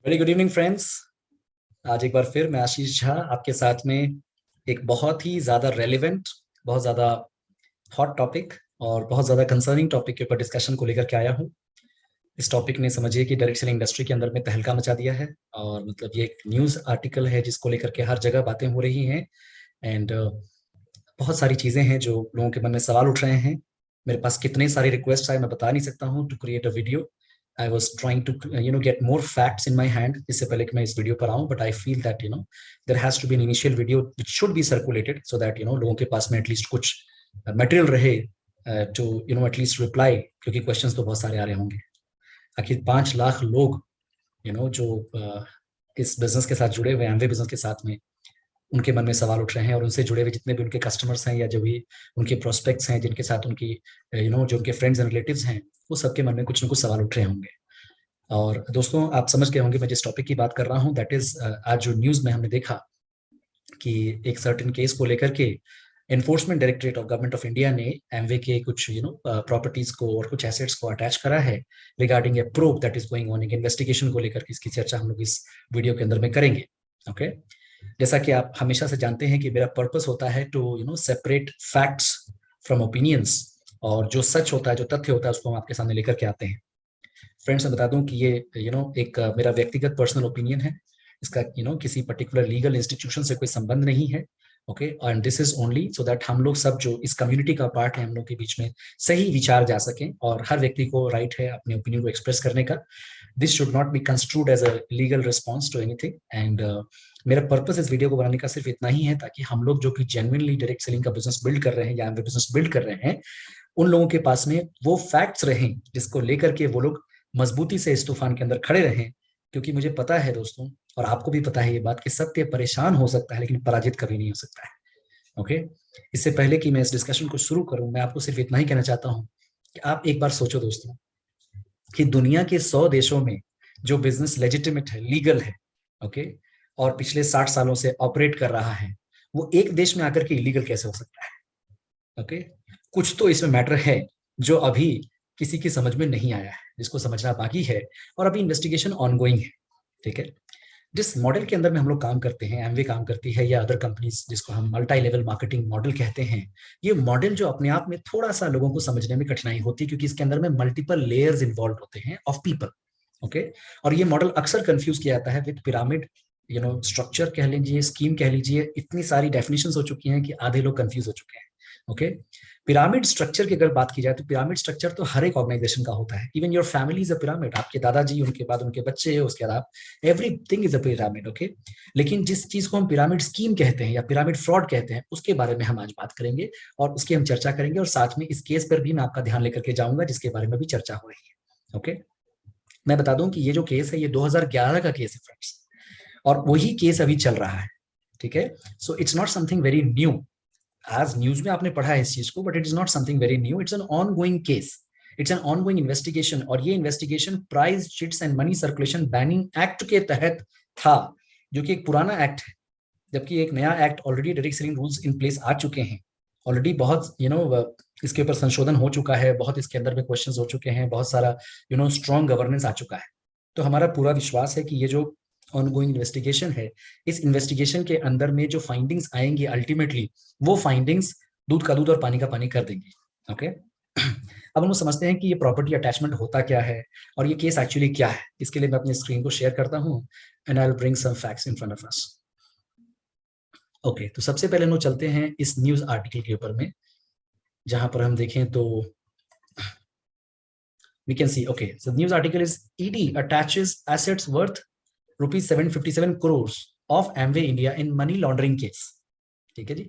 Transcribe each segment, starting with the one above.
Very good evening friends. आज एक बार फिर मैं आशीष झा आपके साथ में एक बहुत ही ज़्यादा रेलिवेंट, बहुत ज़्यादा हॉट टॉपिक और बहुत ज़्यादा कंसर्निंग टॉपिक के ऊपर डिस्कशन को लेकर के आया हूँ। इस टॉपिक ने समझिए कि डायरेक्ट सेलिंग इंडस्ट्री के अंदर में तहलका मचा दिया है और मतलब ये एक न्यूज़ आर्टिकल है जिसको लेकर के हर जगह बातें हो रही हैं। एंड बहुत सारी चीज़ें हैं जो लोगों के मन में सवाल उठ रहे हैं। मेरे पास कितने सारे रिक्वेस्ट आए मैं बता नहीं सकता हूँ to create a video. I was trying to get more facts in my hand इससे पहले कि मैं इस वीडियो पर आऊँ, but I feel that there has to be an initial video which should be circulated so that लोगों के पास में एटलीस्ट कुछ मटेरियल रहे टू एटलीस्ट रिप्लाई, क्योंकि क्वेश्चंस तो बहुत सारे आ रहे होंगे। आखिर 5 लाख लोग जो इस बिजनेस के साथ जुड़े हुए हैं, एमवे बिजनेस के साथ में, उनके मन में सवाल उठ रहे हैं और उनसे जुड़े हुए जितने भी उनके कस्टमर्स हैं या जो भी उनके प्रोस्पेक्ट्स हैं, जिनके साथ उनकी जो उनके फ्रेंड्स एंड रिलेटिव्स हैं, वो सबके मन में कुछ न कुछ सवाल उठ रहे होंगे। और दोस्तों, आप समझ गए होंगे मैं जिस टॉपिक की बात कर रहा हूँ, दैट इज आज जो न्यूज में हमने देखा कि एक सर्टेन केस को लेकर के enforcement directorate of government of India ने एमवे के कुछ प्रॉपर्टीज को और कुछ एसेट्स को अटैच करा है regarding A probe that is going on, एक इन्वेस्टिगेशन को लेकर के इसकी चर्चा हम लोग इस वीडियो के अंदर में करेंगे। ओके जैसा कि आप हमेशा से जानते हैं कि मेरा पर्पस होता है to separate facts from opinions, और जो सच होता है, जो तथ्य होता है, उसको हम आपके सामने लेकर के आते हैं। फ्रेंड्स, मैं बता दूं कि ये एक मेरा व्यक्तिगत पर्सनल ओपिनियन है। इसका किसी पर्टिकुलर लीगल इंस्टीट्यूशन से कोई संबंध नहीं है। Okay, and this is only so that हम लोग सब जो इस कम्युनिटी का पार्ट है, हम लोग के बीच में सही विचार जा सकें, और हर व्यक्ति को राइट है अपने ओपिनियन को एक्सप्रेस करने का। This should not be construed as a legal response to anything. And मेरा पर्पस इस वीडियो को बनाने का सिर्फ इतना ही है, ताकि हम लोग जो कि जेन्युइनली डायरेक्ट सेलिंग का बिजनेस बिल्ड कर रहे हैं या बिजनेस बिल्ड कर रहे हैं, उन लोगों के पास में वो फैक्ट्स रहें जिसको लेकर के वो लोग मजबूती से इस तूफान के अंदर खड़े रहें। क्योंकि मुझे पता है दोस्तों, और आपको भी पता है ये बात, कि सत्य परेशान हो सकता है लेकिन पराजित कभी नहीं हो सकता है। ओके, इससे पहले कि मैं इस डिस्कशन को शुरू करूं, मैं आपको सिर्फ इतना ही कहना चाहता हूं कि आप एक बार सोचो दोस्तों, कि दुनिया के 100 देशों में जो बिजनेस लेजिटिमेट है, लीगल है, ओके, और पिछले 60 सालों से ऑपरेट कर रहा है, वो एक देश में आकर के इलीगल कैसे हो सकता है? ओके, कुछ तो इसमें मैटर है जो अभी किसी की समझ में नहीं आया है, जिसको समझना बाकी है, और अभी इन्वेस्टिगेशन ऑनगोइंग है। ठीक है, जिस मॉडल के अंदर में हम लोग काम करते हैं, एमवे काम करती है या अदर कंपनीज जिसको हम मल्टी लेवल मार्केटिंग मॉडल कहते हैं, ये मॉडल जो अपने आप में थोड़ा सा लोगों को समझने में कठिनाई होती है, क्योंकि इसके अंदर में मल्टीपल लेयर्स इन्वॉल्व होते हैं ऑफ पीपल। ओके, और ये मॉडल अक्सर कंफ्यूज किया जाता है विद पिरामिड स्ट्रक्चर कह लीजिए, स्कीम कह लीजिए। इतनी सारी डेफिनेशंस हो चुकी हैं कि आधे लोग कंफ्यूज हो चुके हैं। ओके, पिरामिड स्ट्रक्चर की अगर बात की जाए तो पिरामिड स्ट्रक्चर तो हर एक ऑर्गेनाइजेशन का होता है। Even your family is a pyramid, आपके दादाजी, उनके बाद उनके बच्चे, उसके बाद आप, everything is a pyramid. Okay, लेकिन जिस चीज को हम पिरामिड स्कीम कहते हैं या पिरामिड फ्रॉड कहते हैं, उसके बारे में हम आज बात करेंगे और उसकी हम चर्चा करेंगे, और साथ में इस केस पर भी मैं आपका ध्यान लेकर के जाऊंगा जिसके बारे में भी चर्चा हो रही है। ओके, मैं बता दूं कि ये जो केस है ये 2011 का केस है फ्रेंड्स, और वही केस अभी चल रहा है। ठीक है, so it's not something very new. आज न्यूज में आपने पढ़ा है इस चीज को, but it is not something very new, it's an on going case, it's an on going investigation. और ये investigation prize chits and money circulation banning act के तहत था, जो कि एक पुराना एक्ट है, जबकि एक नया act already direct selling rules in place आ चुके हैं। ऑलरेडी बहुत इसके ऊपर संशोधन हो चुका है, बहुत इसके अंदर में क्वेश्चंस हो चुके हैं, बहुत सारा स्ट्रॉन्ग गवर्नेंस आ चुका है। तो हमारा पूरा विश्वास है कि ये जो ऑनगोइंग इन्वेस्टिगेशन है, इस इन्वेस्टिगेशन के अंदर में जो फाइंडिंग्स आएंगी अल्टीमेटली, वो फाइंडिंग्स दूध का दूध और पानी का पानी कर देंगी। ओके, अब हम लोग समझते हैं कि ये प्रॉपर्टी अटैचमेंट होता क्या है और ये केस एक्चुअली क्या है। इसके लिए मैं अपनी स्क्रीन को शेयर करता हूँ and I will bring some facts in front of us. Okay, तो सबसे पहले हम लोग चलते हैं इस न्यूज आर्टिकल के ऊपर में, जहां पर हम देखें तो we can see, okay, so the news article is ED attaches assets worth rupees 757 crores of Amway India in money laundering case। ठीक है जी,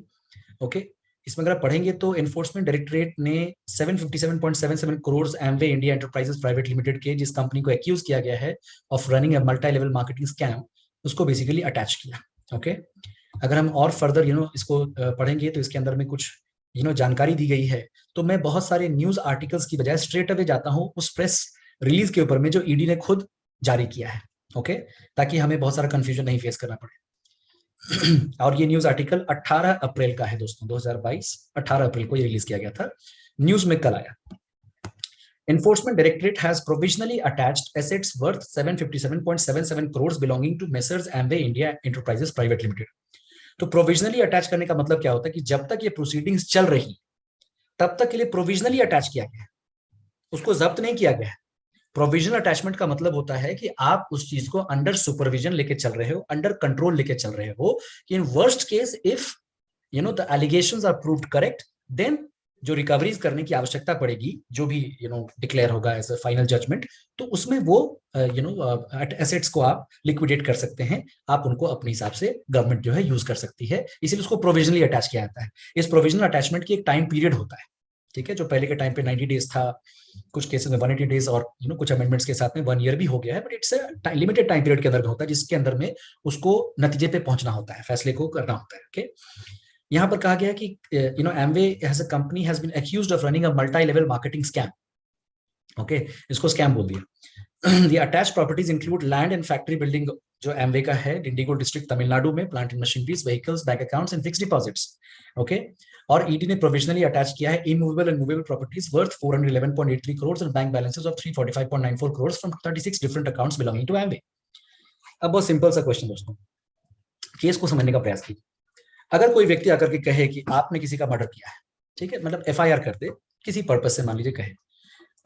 ओके, इसमें अगर आप पढ़ेंगे तो एनफोर्समेंट डायरेक्टरेट ने 757.77 crore Amway India enterprises private limited के, जिस कंपनी को एक्यूज किया गया है of running a multi level marketing scam, उसको बेसिकली अटैच किया। ओके, अगर हम और फर्दर इसको पढ़ेंगे तो इसके अंदर में कुछ जानकारी दी गई है। तो मैं बहुत सारे न्यूज आर्टिकल्स की बजाय स्ट्रेट अवे जाता हूं उस प्रेस रिलीज के ऊपर में जो ईडी ने खुद जारी किया है। ओके, ताकि हमें बहुत सारा कंफ्यूजन नहीं फेस करना पड़े। और ये न्यूज आर्टिकल 18 अप्रैल का है दोस्तों, 2022 18 अप्रैल को ये रिलीज किया गया था, न्यूज में कल आया। Enforcement Directorate has provisionally attached assets worth 757.77 crores belonging to Messrs Amway India Enterprises Private Limited. तो प्रोविजनली अटैच करने का मतलब क्या होता है कि जब तक ये प्रोसीडिंग्स चल रही तब तक के लिए प्रोविजनली अटैच किया गया है, उसको जब्त नहीं किया गया है। प्रोविजनल अटैचमेंट का मतलब होता है कि आप उस चीज को अंडर सुपरविजन लेके चल रहे हो, अंडर कंट्रोल लेके चल रहे हो, कि in worst case if the allegations are proved correct, then जो रिकवरीज करने की आवश्यकता पड़ेगी, जो भी डिक्लेयर होगा एज अ फाइनल जजमेंट, तो उसमें वो एसेट्स को आप लिक्विडेट कर सकते हैं, आप उनको अपने हिसाब से गवर्नमेंट जो है यूज कर सकती है, इसीलिए उसको प्रोविजनली अटैच किया जाता है। इस प्रोविजनल अटैचमेंट की एक टाइम पीरियड होता है, ठीक है, जो पहले के टाइम पे 90 डेज था, कुछ केसेस में 180 डेज, और कुछ अमेंडमेंट्स के साथ में 1 ईयर भी हो गया है, but it's limited time period के अंदर होता है, जिसके अंदर में उसको नतीजे पे पहुंचना होता है, फैसले को करना होता है। ओके, यहाँ पर कहा गया कि Amway as a company has been accused of running a multi-level marketing scam. Okay, इसको स्कैम बोल दिया। The attached properties include land and factory building जो Amway का है, डिंडीगुल डिस्ट्रिक्ट तमिलनाडु में, plant and machineries, vehicles, bank accounts and fixed deposits. Okay, और ED ने provisionally attach किया है immovable and movable properties worth 411.83 crore and bank balances of 345.94 crore from 36 different accounts belonging to Amway। अब बहुत सिंपल सा क्वेश्चन दोस्तों, case को समझने का प्रयास कीजिए। अगर कोई व्यक्ति आकर के कहे कि आपने किसी का मर्डर किया है, ठीक है, मतलब एफआईआर कर दे किसी पर्पस से, मान लीजिए कहे,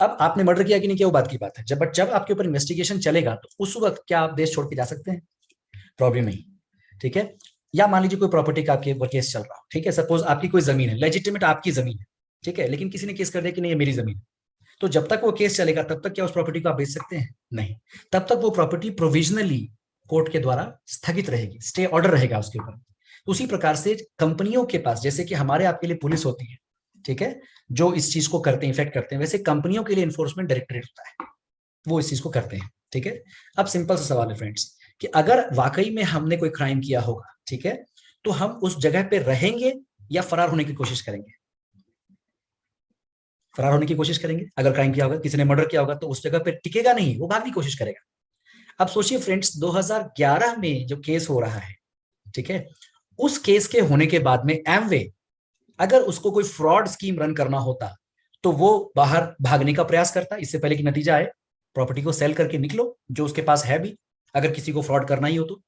अब आपने मर्डर किया कि नहीं किया वो बात की बात है, जब आपके ऊपर इन्वेस्टिगेशन चलेगा तो उस वक्त क्या आप देश छोड़ के जा सकते हैं? प्रॉब्लम नहीं, ठीक है। या मान लीजिए कोई प्रॉपर्टी का आपके ऊपर केस चल रहा हो, ठीक है, सपोज आपकी कोई जमीन है, लेजिटिमेट आपकी जमीन है, ठीक है, लेकिन किसी ने केस कर दिया कि नहीं ये मेरी जमीन है, तो जब तक वो केस चलेगा तब तक क्या उस प्रॉपर्टी को आप बेच सकते हैं? नहीं, तब तक वो प्रॉपर्टी प्रोविजनली कोर्ट के द्वारा स्थगित रहेगी, स्टे ऑर्डर रहेगा उसके ऊपर। उसी प्रकार से कंपनियों के पास, जैसे कि हमारे आपके लिए पुलिस होती है, ठीक है, जो इस चीज को करते हैं, इफेक्ट करते हैं, वैसे कंपनियों के लिए इन्फोर्समेंट डायरेक्टरेट होता है, वो इस चीज को करते हैं, ठीक है। अब सिंपल सा सवाल है फ्रेंड्स, कि अगर वाकई में हमने कोई क्राइम किया होगा, ठीक है, तो हम उस जगह पे रहेंगे या फरार होने की कोशिश करेंगे? फरार होने की कोशिश करेंगे। अगर क्राइम किया होगा, किसी ने मर्डर किया होगा, तो उस जगह पे टिकेगा नहीं, वो भागने की कोशिश करेगा। अब सोचिए फ्रेंड्स, 2011 में जो केस हो रहा है, ठीक है, उस केस के होने के बाद में एमवे अगर उसको कोई फ्रॉड स्कीम रन करना होता तो वो बाहर भागने का प्रयास करता, इससे पहले कि नतीजा आए, प्रॉपर्टी को सेल करके निकलो जो उसके पास है भी, अगर किसी को फ्रॉड करना ही हो तो।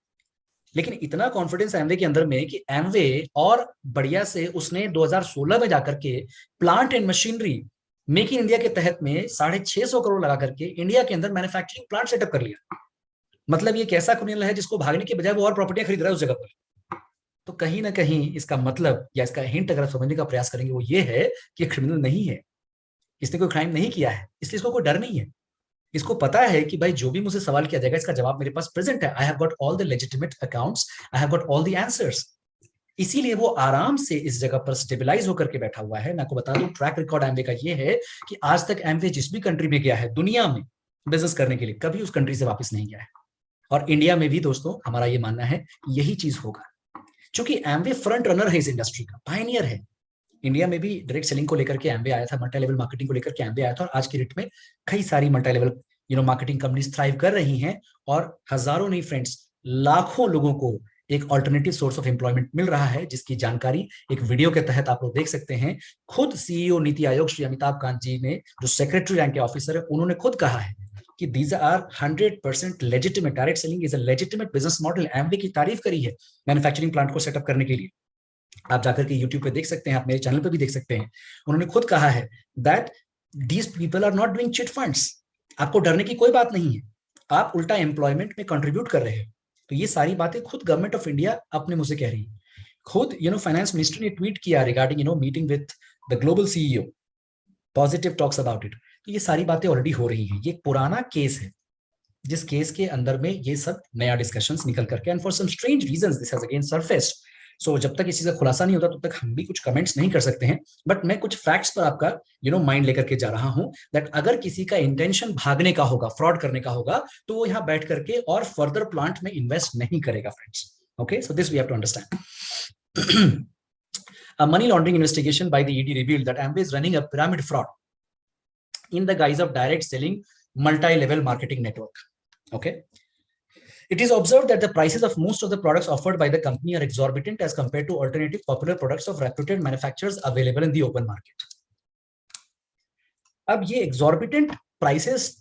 लेकिन इतना कॉन्फिडेंस एमवे के अंदर में कि एमवे और बढ़िया से उसने 2016 में जाकर के plant and machinery make in India के तहत में 650 करोड़ लगा करके इंडिया के अंदर मैन्युफैक्चरिंग प्लांट सेटअप कर लिया। मतलब ये कैसा क्रिमिनल है जिसको भागने के बजाय वो और प्रॉपर्टियां खरीद रहा है उस जगह पर। तो कहीं ना कहीं इसका मतलब या इसका हिंट अगर समझने का प्रयास करेंगे वो ये है कि ये क्रिमिनल नहीं है, इसने कोई क्राइम नहीं किया है, इसलिए इसको कोई डर नहीं है। इसको पता है कि भाई जो भी मुझसे सवाल किया जाएगा इसका जवाब मेरे पास प्रेजेंट है, I have got all the legitimate accounts, I have got all the answers. इसीलिए वो आराम से इस जगह पर स्टेबलाइज होकर के बैठा हुआ है। मैं आपको बता दूं ट्रैक रिकॉर्ड एमवे का ये है कि आज तक एमवे जिस भी कंट्री में गया है दुनिया में बिजनेस करने के लिए, कभी उस कंट्री से वापस नहीं गया है। और इंडिया में भी दोस्तों हमारा ये मानना है यही चीज होगा, क्योंकि एमवे फ्रंट रनर है इस इंडस्ट्री का, पायनियर है। इंडिया में भी डायरेक्ट सेलिंग को लेकर के एमवे आया था, मल्टी लेवल मार्केटिंग को लेकर के एमवे आया था, और आज की डेट में कई सारी multi level marketing companies thrive कर रही हैं, और हजारों नहीं फ्रेंड्स, लाखों लोगों को एक ऑल्टरनेटिव सोर्स ऑफ एम्प्लॉयमेंट मिल रहा है, जिसकी जानकारी एक वीडियो के तहत आप लोग देख सकते हैं। खुद सीईओ नीति आयोग श्री अमिताभ कांत जी ने, जो सेक्रेटरी रैंक के ऑफिसर है, उन्होंने खुद कहा है कि these are 100% legitimate, direct selling is a legitimate business model। Amway की तारीफ करी है मैन्युफैक्चरिंग प्लांट को सेटअप करने के लिए। आप जाकर के यूट्यूब पे देख सकते हैं, आप मेरे चैनल पे भी देख सकते हैं। उन्होंने खुद कहा है that these people are not doing chit funds। आपको डरने की कोई बात नहीं है, आप उल्टा एम्प्लॉयमेंट में कंट्रीब्यूट कर रहे हैं। तो ये सारी बातें खुद गवर्नमेंट ऑफ इंडिया अपने मुंह से कह रही है। खुद फाइनेंस मिनिस्टर ने ट्वीट किया regarding meeting with the global CEO, positive talks about it. तो ये सारी बातें ऑलरेडी हो रही हैं। ये पुराना केस है, जिस केस के अंदर में ये सब नया डिस्कशंस निकल करके, and for some strange reasons this has again surfaced. So जब तक इस चीज का खुलासा नहीं होता तब तक हम भी कुछ कमेंट्स नहीं कर सकते हैं। बट मैं कुछ फैक्ट्स पर आपका माइंड लेकर के जा रहा हूं, दैट अगर किसी का इंटेंशन भागने का होगा, फ्रॉड करने का होगा, तो वो यहाँ बैठ करके और फर्दर प्लांट में इन्वेस्ट नहीं करेगा friends. Okay, so this we have to understand. A money laundering investigation by the ED revealed that Amway is running a pyramid fraud in the guise of direct selling multi-level marketing network. Okay. It is observed that the prices of most of the products offered by the company are exorbitant as compared to alternative popular products of reputed manufacturers available in the open market. अब ये exorbitant prices,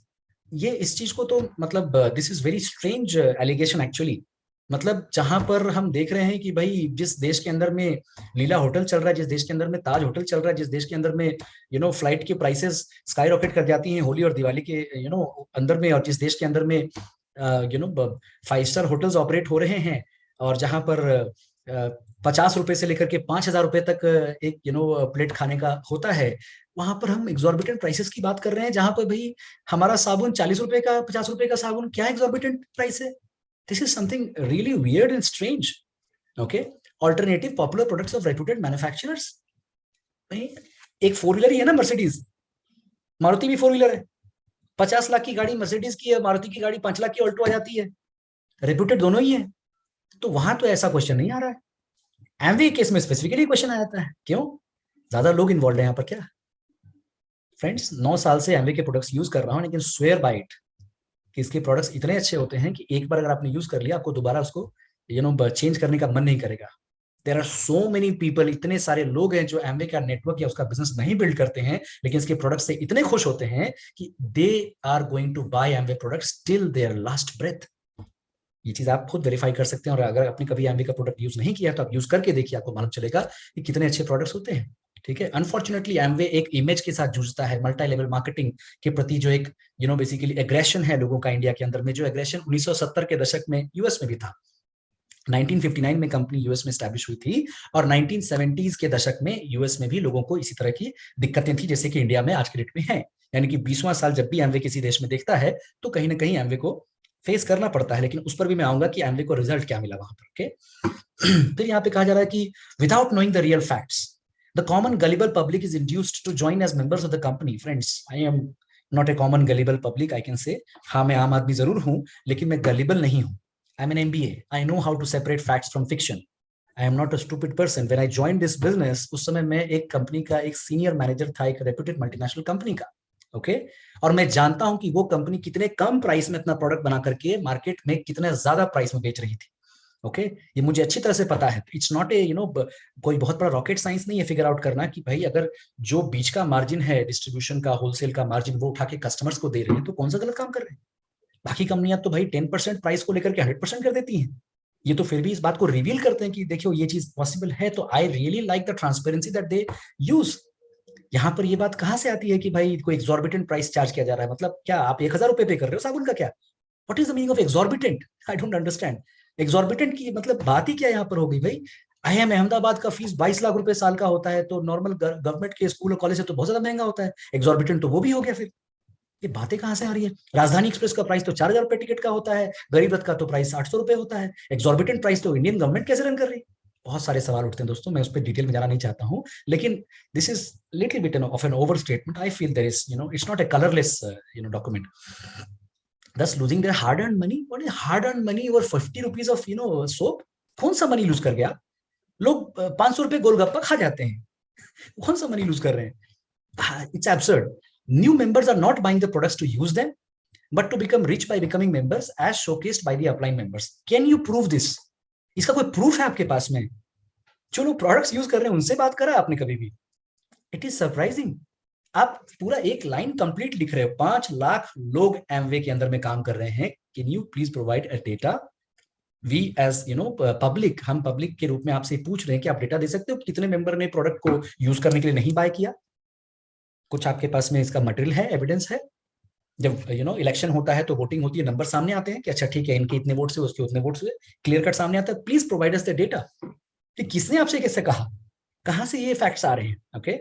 ये इस चीज को तो मतलब this is very strange allegation actually. मतलब जहां पर हम देख रहे हैं कि भाई जिस देश के अंदर में लीला होटल चल रहा है, जिस देश के अंदर में ताज होटल चल रहा है, जिस देश के अंदर में फ्लाइट की प्राइसेस स्काई रॉकेट कर जाती हैं होली और दिवाली के अंदर में, और जिस देश के अंदर में 5 स्टार होटल्स ऑपरेट हो रहे हैं, और जहां पर 50 रुपए से लेकर के 5,000 रुपए तक एक प्लेट खाने का होता है, वहां पर हम एग्जॉर्बिटेंट प्राइसेस की बात कर रहे हैं, जहां पर भाई हमारा साबुन 40 रुपए का, 50 रुपए का साबुन क्या एग्जॉर्बिटेंट प्राइस है? This is something really weird and strange. Okay, alternative popular products of reputed manufacturers. एक फोर व्हीलर ही है ना मर्सिडीज, मारुति भी फोर व्हीलर है। 50 लाख की गाड़ी मर्सिडीज की है, मारुति की गाड़ी 5 लाख की ऑल्टो आ जाती है, रेप्यूटेड दोनों ही है। तो वहां तो ऐसा क्वेश्चन नहीं आ रहा है। एमवे केस में स्पेसिफिकली क्वेश्चन आ जाता है, क्यों? ज्यादा लोग इन्वॉल्व है यहाँ पर क्या? फ्रेंड्स, 9 साल से एमवे के प्रोडक्ट्स यूज कर रहा हूँ, लेकिन स्वेयर बाय इट कि इसके प्रोडक्ट्स इतने अच्छे होते हैं कि एक बार अगर आपने यूज कर लिया, आपको दोबारा उसको चेंज करने का मन नहीं करेगा। There are so many people, इतने सारे लोग हैं जो एमवे का नेटवर्क या उसका बिजनेस नहीं बिल्ड करते हैं, लेकिन इसके प्रोडक्ट से इतने खुश होते हैं कि they are going to buy Amway products till their last breath. ये चीज आप खुद वेरीफाई कर सकते हैं, और अगर आपने कभी एमवे का प्रोडक्ट यूज नहीं किया तो आप यूज करके देखिए, आपको मालूम चलेगा कि कितने अच्छे प्रोडक्ट्स होते हैं। ठीक है, अनफॉर्चुनेटली एमवे एक इमेज के साथ जूझता है, मल्टी लेवल मार्केटिंग के प्रति जो एक बेसिकली एग्रेशन है लोगों का इंडिया के अंदर में, जो एग्रेशन 1970 के दशक में यूएस में भी था। 1959 में कंपनी यूएस में स्टैब्लिश हुई थी, और 1970s के दशक में यूएस में भी लोगों को इसी तरह की दिक्कतें थी जैसे कि इंडिया में आज के डेट में है। यानी कि 20वां साल जब भी एमवे किसी देश में देखता है तो कहीं ना कहीं एमवे को फेस करना पड़ता है, लेकिन उस पर भी मैं आऊंगा कि एमवे को रिजल्ट क्या मिला वहां पर। ओके, फिर यहाँ पे कहा जा रहा है कि without knowing the real facts the common gullible public is induced to join as members of the company. Friends, I am not a common gullible public, I can say. हाँ, मैं आम आदमी जरूर हूं, लेकिन मैं गलिबल नहीं हूं। I'm an MBA. I know how to separate facts from fiction. I am not a stupid person. When I joined this business, उस समय मैं एक कंपनी का एक सीनियर मैनेजर था, एक रेप्यूटेड मल्टीनेशनल कंपनी का। ओके, और मैं जानता हूं कि वो कंपनी कितने कम प्राइस में अपना प्रोडक्ट बना करके मार्केट में कितने ज्यादा प्राइस में बेच रही थी। ओके, ये मुझे अच्छी तरह से पता है। इट्स नॉट ए कोई बहुत बड़ा रॉकेट साइंस नहीं है फिगर आउट करना कि भाई अगर जो बीच का मार्जिन है, डिस्ट्रीब्यूशन का, होलसेल का मार्जिन, वो उठा के कस्टमर्स को दे रहे हैं तो कौन सा गलत काम कर रहे हैं। बाकी कंपनियां तो भाई 10% प्राइस को लेकर के 100% कर देती हैं, ये तो फिर भी इस बात को रिवील करते हैं कि देखियो ये चीज पॉसिबल है। तो I really like the transparency that they use. यहाँ पर ये बात कहाँ से आती है कि भाई कोई एग्जॉर्बिटेंट प्राइस चार्ज किया जा रहा है? मतलब क्या आप 1,000 रुपए पे कर रहे हो साबुन का? क्या, what is the meaning of exorbitant? I don't understand. Exorbitant की मतलब बात ही क्या यहाँ पर होगी भाई? IIM अहमदाबाद का फीस 22 लाख रुपए साल का होता है, तो नॉर्मल गवर्नमेंट के स्कूल और कॉलेज है तो बहुत ज्यादा महंगा होता है। एग्जॉर्बिटेंट तो वो भी हो गया फिर। ये बातें कहां से आ रही है? राजधानी एक्सप्रेस का प्राइस तो 4,000 रुपए टिकट का होता है, गरीब रथ का तो प्राइस 800 रुपए होता है। एग्जॉर्बिटेंट प्राइस तो इंडियन गवर्नमेंट कैसे रन कर रही है? बहुत सारे सवाल उठते हैं दोस्तों, मैं उस पर डिटेल में जाना नहीं चाहता हूं, लेकिन this is little bit of an over statement. I feel there is it's not a colourless document, thus losing their hard earned money. What is hard earned money over 50 rupees of soap? कौन सा money loose कर गया? लोग 500 रुपए गोलगप्पा खा जाते हैं, कौन सा मनी लूज कर रहे हैं? It's absurd. New members are not buying the products to use them, but to become rich by becoming members, as showcased by the upline members. Can you prove this? इसका कोई proof है आपके पास में? जो लोग प्रोडक्ट्स यूज कर रहे हैं उनसे बात करा आपने कभी भी? It is surprising. आप पूरा एक लाइन कंप्लीट लिख रहे हो, 5 लाख लोग एमवे के अंदर में काम कर रहे हैं। Can you please provide a data? We as public, हम पब्लिक के रूप में आपसे पूछ रहे हैं कि आप डेटा दे सकते हो कितने मेंबर ने प्रोडक्ट को यूज करने के लिए नहीं बाय किया? कुछ आपके पास में इसका मटेरियल है, एविडेंस है? जब इलेक्शन होता है तो वोटिंग होती है, नंबर सामने आते हैं कि अच्छा ठीक है, इनके इतने वोट्स हुए, उसके उतने वोट्स हुए, क्लियर कट सामने आता है। Please provide us the data कि किसने आपसे कैसे कहा, कहां से ये फैक्ट्स आ रहे हैं। Okay,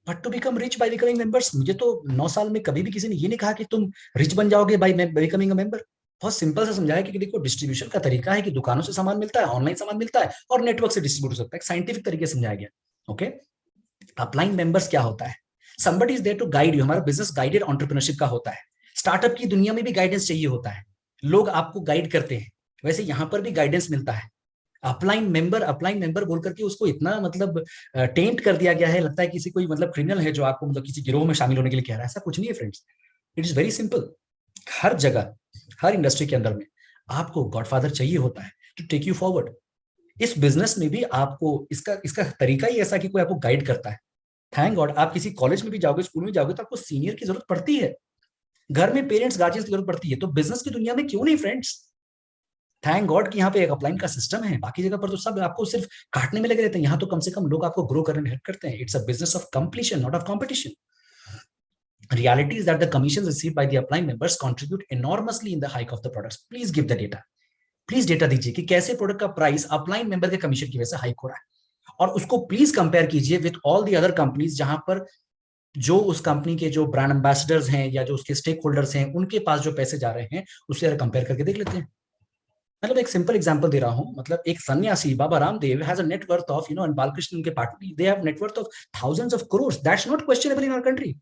but to become rich by becoming members, मुझे तो 9 साल में कभी भी किसी ने ये नहीं कहा कि तुम रिच बन जाओगे बाय बिकमिंग अ मेंबर। बहुत सिंपल से समझाया कि देखो डिस्ट्रीब्यूशन का तरीका है कि दुकानों से सामान मिलता है, ऑनलाइन सामान मिलता है, और नेटवर्क से डिस्ट्रीब्यूट हो सकता है। साइंटिफिक तरीके से समझाया गया। ओके, अपलाइन मेंबर्स क्या होता है? somebody is there to guide you। हमारा बिजनेस गाइडेड एंटरप्रेन्योरशिप का होता है। स्टार्टअप की दुनिया में भी गाइडेंस चाहिए होता है, लोग आपको गाइड करते हैं, वैसे यहां पर भी गाइडेंस मिलता है। अपलाइन मेंबर बोल करके उसको इतना मतलब टेंट कर दिया गया है, लगता है किसी कोई मतलब क्रिमिनल है जो आपको मतलब किसी गिरोह में शामिल होने के लिए कह रहा है। ऐसा कुछ नहीं है friends, it is very simple. हर जगह, हर इंडस्ट्री के अंदर में आपको गॉडफादर चाहिए होता है टू टेक यू फॉरवर्ड। इस बिजनेस में भी आपको इसका तरीका ही ऐसा कि कोई आपको गाइड करता है। थैंक गॉड आप किसी कॉलेज में भी जाओगे, स्कूल में जाओगे तो आपको सीनियर की जरूरत पड़ती है, घर में पेरेंट्स गार्जियंस की जरूरत पड़ती है, तो बिजनेस की दुनिया में क्यों नहीं फ्रेंड्स? थैंक गॉड कि यहाँ पे एक अपलाइन का सिस्टम है, बाकी जगह पर तो सब आपको सिर्फ काटने में लगे रहते हैं, यहाँ तो कम से कम लोग आपको ग्रो करने में हेल्प करते हैं। It's a business of completion, not of competition. Reality is that the commissions received by the upline members contribute enormously in the hike of the products. Please give the data. Please data दीजिए कि कैसे product का price upline member के commission की वजह से hike हो रहा है, और उसको प्लीज कंपेयर कीजिए with all the other companies, जहां पर जो उस कंपनी के जो ब्रांड एम्बेसडर्स हैं या जो उसके स्टेक होल्डर्स हैं उनके पास जो पैसे जा रहे हैं उससे अगर कंपेयर करके देख लेते हैं. मतलब एक सिंपल एग्जांपल दे रहा हूं, मतलब एक सन्यासी Baba Ramdev has a net worth of and Balkrishna उनके partner they have net worth of thousands of crore. That's not questionable in our country.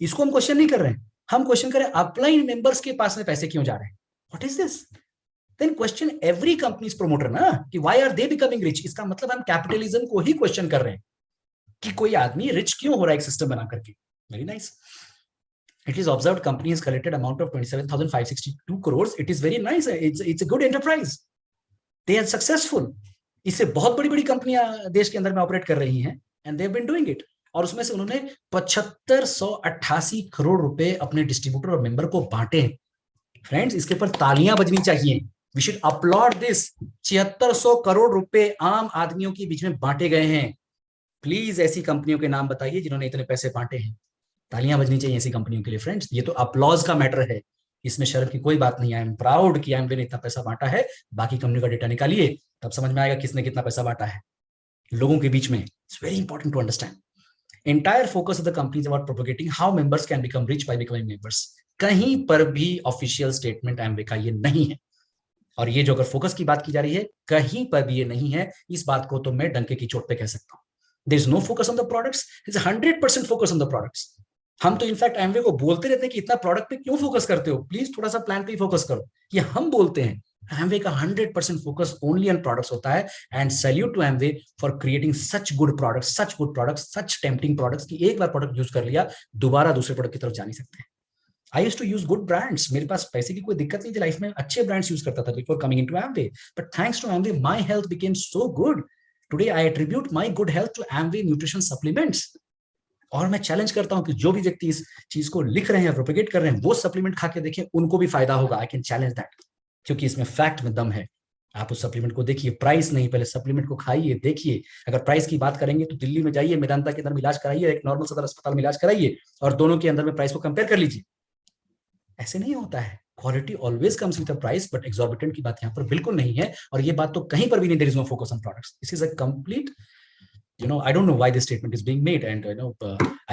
इसको हम क्वेश्चन नहीं कर रहे हैं, हम क्वेश्चन कर रहे हैं अपलाइन मेंबर्स के पास में पैसे क्यों जा रहे हैं. What is this? Then question every companies promoter ना कि why are they becoming rich. इसका मतलब हम कैपिटलिज्म को ही क्वेश्चन कर रहे हैं कि कोई आदमी रिच क्यों हो रहा है एक सिस्टम बना करके. Very nice. It is observed company has collected amount of 27,562 crores. It is very nice. It's a good enterprise. They are successful. इससे बहुत बड़ी बड़ी कंपनियां देश के अंदर में ऑपरेट कर रही हैं and they have been doing it. और उसमें से उन्होंने 7588 करोड़ रुपए अपने डिस्ट्रीब्यूटर और मेंबर को बांटे. फ्रेंड्स इसके ऊपर तालियां बजनी चाहिए. We should upload this. 7600 crore रुपए आम आदमियों के बीच में बांटे गए हैं. प्लीज ऐसी कंपनियों के नाम बताइए जिन्होंने इतने पैसे बांटे हैं. तालियां बजनी चाहिए ऐसी कंपनियों के लिए फ्रेंड्स. ये तो अपलॉज का मैटर है, इसमें शर्म की कोई बात नहीं. आई एम प्राउड कि एमवे ने इतना पैसा बांटा है. बाकी कंपनी का डेटा निकालिए तब समझ में आएगा किसने कितना पैसा बांटा है लोगों के बीच में. It's very important to understand. Entire focus of the company is about propagating how members can become rich by becoming members. कहीं पर भी ऑफिशियल स्टेटमेंट एमवे का ये नहीं है. और ये जो अगर फोकस की बात की जा रही है कहीं पर भी ये नहीं है. इस बात को तो मैं डंके की चोट पे कह सकता हूँ. There is no focus on the products, it's 100% focus on the products. हम तो इनफैक्ट एमवे को बोलते रहते हैं कि इतना प्रोडक्ट पे क्यों फोकस करते हो, प्लीज थोड़ा सा प्लान पे ही फोकस करो. ये हम बोलते हैं. एमवे का 100% फोकस ओनली ऑन प्रोडक्ट्स होता है. And salute to Amway for creating such good products, such tempting products कि एक बार प्रोडक्ट यूज कर लिया दोबारा दूसरे प्रोडक्ट की तरफ जा नहीं सकते. I used to use good brands. मेरे पास पैसे की कोई दिक्कत नहीं थी लाइफ में, अच्छे ब्रांड्स यूज करता था before coming into Amway. But thanks to Amway my health became so good. Today I attribute my good health to Amway nutrition supplements. और मैं चैलेंज करता हूं कि जो भी व्यक्ति इस चीज को लिख रहे हैं, प्रोपेगेट कर रहे हैं, वो सप्लीमेंट खा के देखें, उनको भी फायदा होगा. आई कैन चैलेंज दैट, क्योंकि इसमें फैक्ट में दम है. आप उस सप्लीमेंट को देखिए, प्राइस नहीं, पहले सप्लीमेंट को खाइए, देखिए. अगर प्राइस की बात करेंगे तो दिल्ली में जाइए, मेदांता के अंदर इलाज कराइए, एक नॉर्मल सदर अस्पताल में इलाज कराइए, और दोनों के अंदर में प्राइस को कंपेयर कर लीजिए. ऐसे नहीं होता है. Quality always comes with a price, but exorbitant की बात यहाँ पर बिल्कुल नहीं है. और ये बात तो कहीं पर भी नहीं. There is no focus on products. This is a complete, I don't know why this statement is being made, and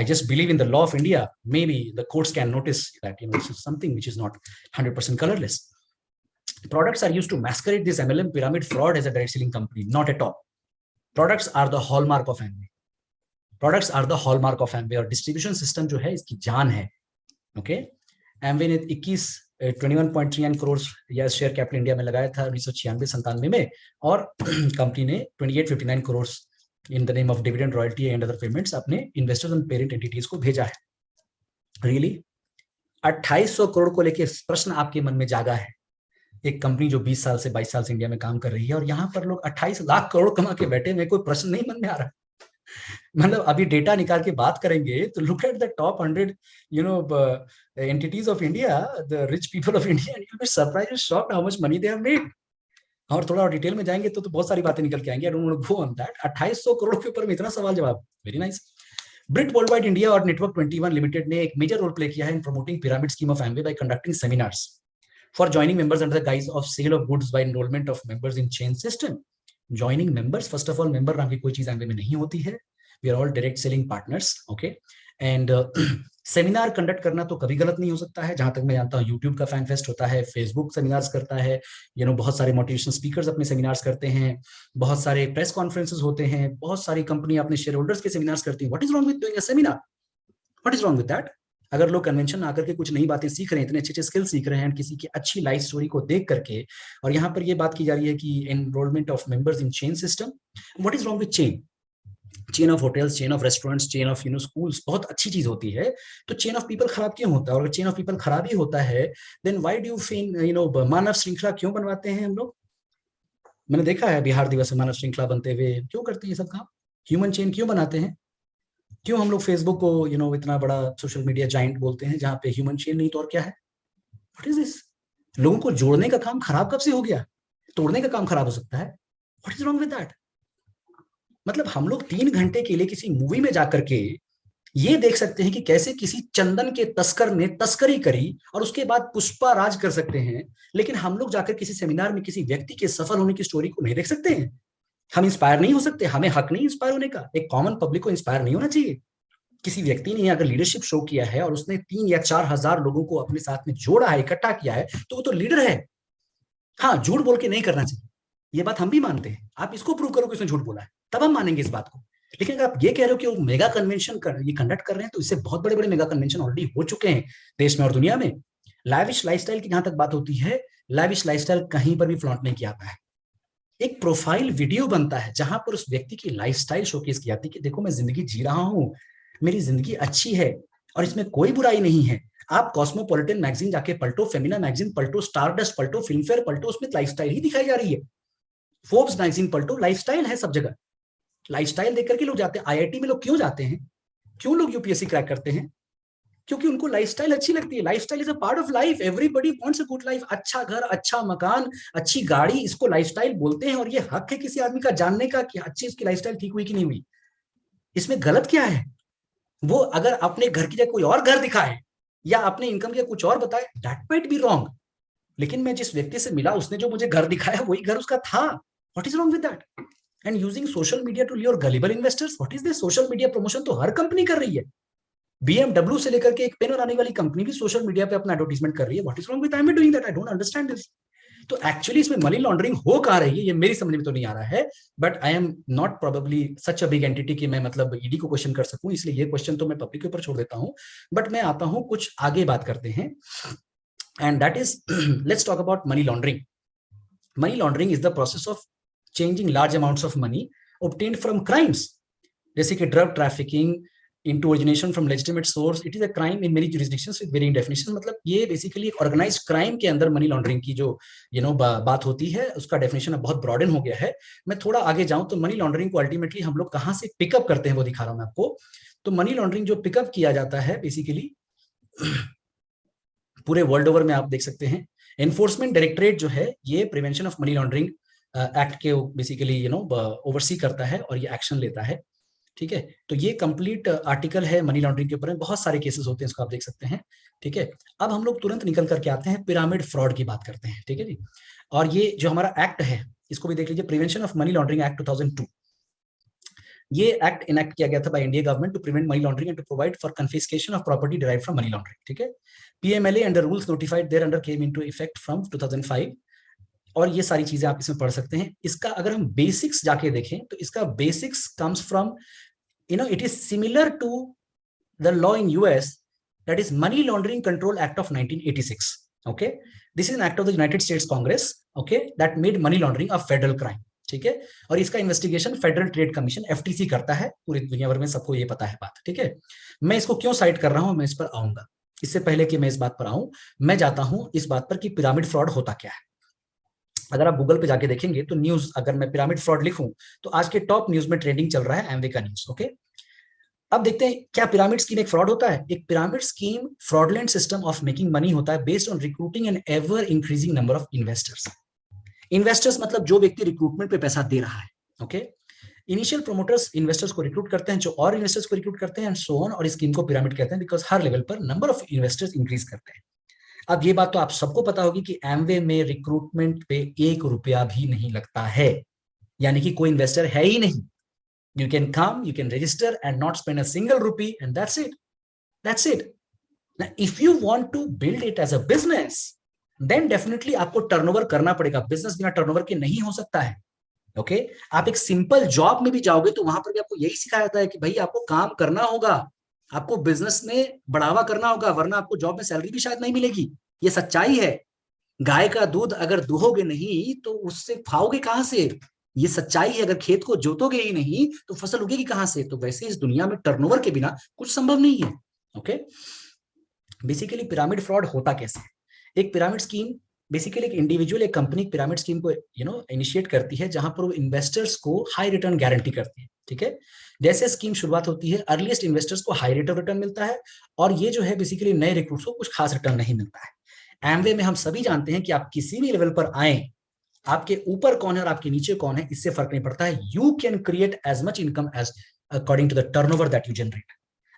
I just believe in the law of India. Maybe the courts can notice that this is something which is not 100% colorless. Products are used to masquerade this MLM pyramid fraud as a direct selling company. Not at all. Products are the hallmark of Amway. Products are the hallmark of Amway. और distribution system जो है इसकी जान है. Okay? Amway ने 21.39 करोड़ या share capital India में लगाया था 1996-97 में, और कंपनी ने 2859 crore in the name of dividend, royalty and other payments अपने investors and parent entities को भेजा है. Really? 2800 करोड़ को लेके प्रश्न आपके मन में जागा है. एक कंपनी जो 20 साल से 22 साल से इंडिया में काम कर रही है, और यहाँ पर लोग 28 लाख करोड़ कमा के बैठे में, कोई प्रश्न नहीं मन में आ रहा. मतलब अभी डेटा निकाल के बात करेंगे तो look at the top 100 entities of India, the rich people of India, and you'll be surprised and shocked how much money they have made. और थोड़ा और डिटेल में जाएंगे तो बहुत सारी बातें निकल के आएंगे. I don't want to go on that. 2800 crore के ऊपर में इतना सवाल जवाब. Very nice. Britt worldwide India और नेटवर्क 21 लिमिटेड ने एक मेजर रोल प्ले किया है in promoting pyramid scheme of Amway by conducting seminars for joining members under the guise of sale of goods by enrolment of members in chain system. Joining members, first of all member नाम की कोई चीज Amway में नहीं होती है. We are all direct selling partners. Okay. And seminar conduct करना तो कभी गलत नहीं हो सकता है. जहां तक मैं जानता हूँ यूट्यूब का फैन फेस्ट होता है, फेसबुक सेमिनार्स करता है, बहुत सारे मोटिवेशनल स्पीकर्स अपने सेमिनार्स करते हैं, बहुत सारे प्रेस कॉन्फ्रेंसेस होते हैं, बहुत सारी कंपनी अपने शेयर होल्डर्स के सेमिनार्स करती है. What is wrong with doing a seminar? What is wrong with that? अगर लोग कन्वेंशन आकर के कुछ नई बातें सीख रहे हैं, इतने अच्छे अच्छे स्किल सीख रहे हैं, किसी की अच्छी लाइफ स्टोरी को देख करके, और यहाँ पर ये बात की जा रही है कि enrolment of members in chain system. What is wrong with chain? Chain of hotels, chain of restaurants, chain of schools बहुत अच्छी चीज होती है. तो चेन ऑफ पीपल खराब क्यों होता है? और अगर चेन ऑफ पीपल खराब ही होता है, then why do you feel मानव श्रृंखला क्यों बनवाते हैं हम लोग? मैंने देखा है बिहार दिवस में मानव श्रृंखला बनते हुए. क्यों करते हैं ये सब काम? ह्यूमन चेन क्यों बनाते हैं? क्यों हम लोग फेसबुक को इतना बड़ा सोशल मीडिया जाइंट बोलते हैं, जहां पे ह्यूमन चेन नहीं तो और क्या है? What is this? लोगों को जोड़ने का काम खराब कब से हो गया? तोड़ने का काम खराब हो सकता है? What is wrong with that? मतलब हम लोग 3 घंटे के लिए किसी मूवी में जाकर के ये देख सकते हैं कि कैसे किसी चंदन के तस्कर ने तस्करी करी और उसके बाद पुष्पा राज कर सकते हैं, लेकिन हम लोग जाकर किसी सेमिनार में किसी व्यक्ति के सफल होने की स्टोरी को नहीं देख सकते हैं? हम इंस्पायर नहीं हो सकते? हमें हक नहीं इंस्पायर होने का? एक कॉमन पब्लिक को इंस्पायर नहीं होना चाहिए? किसी व्यक्ति ने अगर लीडरशिप शो किया है और उसने 3 या 4 हजार लोगों को अपने साथ में जोड़ा है, इकट्ठा किया है, तो वो तो लीडर है। हाँ, झूठ बोल के नहीं करना चाहिए, ये बात हम भी मानते हैं। आप इसको प्रूव करो कि उसने झूठ बोला है, तब हम मानेंगे इस बात को। लेकिन अगर आप ये कह रहे हो कि वो मेगा कन्वेंशन ये कंडक्ट कर रहे हैं, तो इससे बहुत बड़े बड़े मेगा कन्वेंशन ऑलरेडी हो चुके हैं देश में और दुनिया में। लाइविश लाइफस्टाइल की जहां तक बात होती है, लाइविश लाइफस्टाइल कहीं पर भी फ्लॉन्ट नहीं किया जाता है। एक प्रोफाइल वीडियो बनता है जहां पर उस व्यक्ति की लाइफस्टाइल शोकेस की जाती है कि देखो मैं जिंदगी जी रहा हूं, मेरी जिंदगी अच्छी है और इसमें कोई बुराई नहीं है। आप कॉस्मोपॉलिटन मैगजीन जाके पलटो, फेमिना मैगजीन पलटो, स्टारडस्ट पलटो, फिल्मफेयर पलटो, उसमें लाइफस्टाइल ही दिखाई जा रही है। फोर्ब्स मैगजीन पलटो, लाइफस्टाइल है सब जगह। लाइफस्टाइल देख करके लोग जाते हैं। आईआईटी में लोग क्यों जाते हैं? क्यों लोग यूपीएससी क्रैक करते हैं? क्योंकि उनको लाइफस्टाइल अच्छी लगती है। Lifestyle is a part of life. Everybody wants a good life. अच्छा घर, अच्छा मकान, अच्छी गाड़ी, इसको लाइफस्टाइल बोलते हैं। और ये हक है किसी आदमी का जानने का कि अच्छी इसकी लाइफस्टाइल ठीक हुई कि नहीं हुई। इसमें गलत क्या है? वो अगर अपने घर की जगह कोई और घर दिखाए या अपने इनकम के कुछ और बताए, दैट माइट बी रॉन्ग। लेकिन मैं जिस व्यक्ति से मिला, उसने जो मुझे घर दिखाया वही घर उसका था। What is wrong with that? And using social media to lure gullible investors, what is this? Social media promotion तो हर कंपनी कर रही है। बीएमडब्ल्यू से लेकर के एक पेन बनाने वाली कंपनी भी सोशल मीडिया पे अपना एडवर्टीजमेंट कर रही है। What is wrong with I am doing that? I don't understand this. तो एक्चुअली इसमें मनी लॉन्ड्रिंग हो कहाँ रही है, ये मेरी समझ में तो नहीं आ रहा है। But I am not probably such a big entity कि मैं मतलब ईडी को क्वेश्चन कर सकूं, इसलिए ये क्वेश्चन तो मैं पब्लिक के ऊपर छोड़ देता हूं। बट मैं आता हूं, कुछ आगे बात करते हैं। And that is let's talk about money laundering. Money laundering is the process of changing large amounts of money obtained from crimes, जैसे कि drug trafficking into origination from legitimate source. It is a crime in many jurisdictions with varying definitions. मतलब ये basically एक organised crime के अंदर money laundering की जो बात होती है, उसका डेफिनेशन अब बहुत ब्रॉडन हो गया है। मैं थोड़ा आगे जाऊं तो मनी लॉन्ड्रिंग को अल्टीमेटली हम लोग कहां से पिकअप करते हैं वो दिखा रहा हूं मैं आपको। तो मनी लॉन्ड्रिंग जो पिकअप किया जाता है बेसिकली पूरे वर्ल्ड ओवर में आप देख सकते हैं। एनफोर्समेंट डायरेक्टरेट जो है ये prevention of money laundering act के बेसिकली ओवरसी करता है और ये एक्शन लेता है। ठीक है, तो ये कंप्लीट आर्टिकल है मनी लॉन्ड्रिंग के ऊपर में, बहुत सारे केसेस होते हैं, इसको आप देख सकते हैं। ठीक है, अब हम लोग तुरंत निकल करके आते हैं, पिरामिड फ्रॉड की बात करते हैं। ठीक है जी, और ये जो हमारा एक्ट है इसको भी देख लीजिए, prevention of money laundering act 2002। ये एक्ट इनेक्ट किया गया था by India government to prevent money laundering and to provide for confiscation of property derived from money laundering. ठीक है, PMLA and the rules notified there under came into effect from 2005। और ये सारी चीजें आप इसमें पढ़ सकते हैं। इसका अगर हम बेसिक्स जाके देखें तो इसका basics comes from it is similar to the law in US, that is Money Laundering Control Act of 1986. Okay, this is an act of the United States Congress, okay, that made money laundering a federal crime. ठीक है, और इसका investigation federal trade commission FTC करता है, पूरी दुनिया भर में सबको ये पता है बात। ठीक है, मैं इसको क्यों साइट कर रहा हूं, मैं इस पर आऊंगा। इससे पहले कि मैं इस बात पर आऊं, मैं जाता हूं इस बात पर कि पिरामिड फ्रॉड होता क्या है। अगर आप गूगल पे जाके देखेंगे तो न्यूज, अगर मैं पिरामिड फ्रॉड लिखूं तो आज के टॉप न्यूज में ट्रेंडिंग चल रहा है एमवे का न्यूज। ओके, अब देखते हैं क्या पिरामिड स्कीम एक फ्रॉड होता है। एक pyramid scheme fraudulent system of making money होता है based on recruiting an ever increasing number of investors. Investors मतलब जो व्यक्ति रिक्रूटमेंट पे पैसा दे रहा है। ओके, इनिशियल प्रोमोटर्स इन्वेस्टर्स को रिक्रूट करते हैं, जो और इन्वेस्टर्स को रिक्रूट करते हैं, एंड सो ऑन। और इस स्कीम को पिरामिड कहते हैं बिकॉज हर लेवल पर नंबर ऑफ इन्वेस्टर्स इंक्रीज करते हैं। अब ये बात तो आप सबको पता होगी कि एमवे में रिक्रूटमेंट पे 1 रुपया भी नहीं लगता है, यानी कि कोई इन्वेस्टर है ही नहीं। You can come, you can register and not spend a single rupee, and that's it. That's it. Now, if you want to build it as a business, then definitely आपको टर्नओवर करना पड़ेगा। Business बिना turnover के नहीं हो सकता है। Okay, आप एक सिंपल जॉब में भी जाओगे तो वहां पर भी आपको यही सिखाया जाता है कि भाई आपको काम करना होगा, आपको बिजनेस में बढ़ावा करना होगा, वरना आपको जॉब में सैलरी भी शायद नहीं मिलेगी। ये सच्चाई है। गाय का दूध अगर दुहोगे नहीं तो उससे खाओगे कहां से? ये सच्चाई है। अगर खेत को जोतोगे ही नहीं तो फसल उगेगी कहां से? तो वैसे इस दुनिया में टर्नओवर के बिना कुछ संभव नहीं है। ओके, बेसिकली पिरामिड फ्रॉड होता कैसे है? एक पिरामिड स्कीम बेसिकली एक इंडिविजुअल एक कंपनी पिरामिड स्कीम को इनिशिएट करती है जहां पर वो इन्वेस्टर्स को हाई रिटर्न गारंटी करती है, ठीक है। जैसे स्कीम शुरुआत होती है, अर्लीस्ट इन्वेस्टर्स को हाई रेट ऑफ रिटर्न मिलता है, और ये जो है बेसिकली नए रिक्रूट्स को कुछ खास रिटर्न नहीं मिलता है। एमवे में हम सभी जानते हैं कि आप किसी भी लेवल पर आए, आपके ऊपर कौन है और आपके नीचे कौन है इससे फर्क नहीं पड़ता है। You can create as much income as according to the turnover that you generate.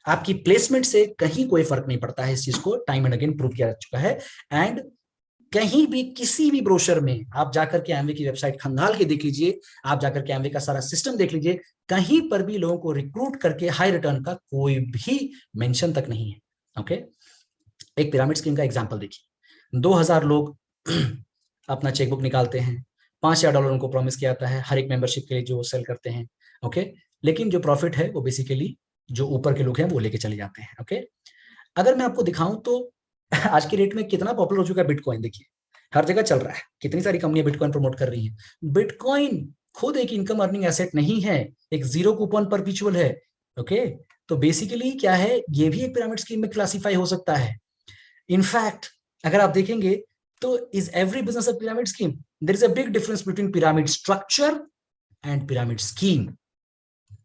आपकी प्लेसमेंट से कहीं कोई फर्क नहीं पड़ता है, इस चीज को टाइम एंड अगेन प्रूव किया जा चुका है। एंड कहीं भी किसी भी ब्रोशर में आप जाकर के एमवे की वेबसाइट खंगाल के देख लीजिए, आप जाकर के एमवे का सारा सिस्टम देख लीजिए, कहीं पर भी लोगों को रिक्रूट करके हाई रिटर्न का कोई भी मेंशन तक नहीं है। ओके, एक पिरामिड स्कीम का एग्जांपल देखिए। 2000 लोग अपना चेकबुक निकालते हैं, $5000 उनको प्रॉमिस किया जाता है हर एक मेंबरशिप के लिए जो सेल करते हैं। ओके, लेकिन जो प्रॉफिट है वो बेसिकली जो ऊपर के लोग हैं वो लेके चले जाते हैं। ओके, अगर मैं आपको दिखाऊं तो आज की डेट में कितना पॉपुलर हो चुका है बिटकॉइन, देखिए हर जगह चल रहा है, कितनी सारी कंपनियां बिटकॉइन प्रमोट कर रही हैं। बिटकॉइन खुद एक इनकम अर्निंग एसेट नहीं है, एक जीरो कूपन परपिचुअल है। ओके, तो बेसिकली क्या है, ये भी एक पिरामिड स्कीम में क्लासिफाई हो सकता है। इनफैक्ट अगर आप देखेंगे तो is every business a pyramid scheme? There is a big difference between pyramid structure and pyramid scheme.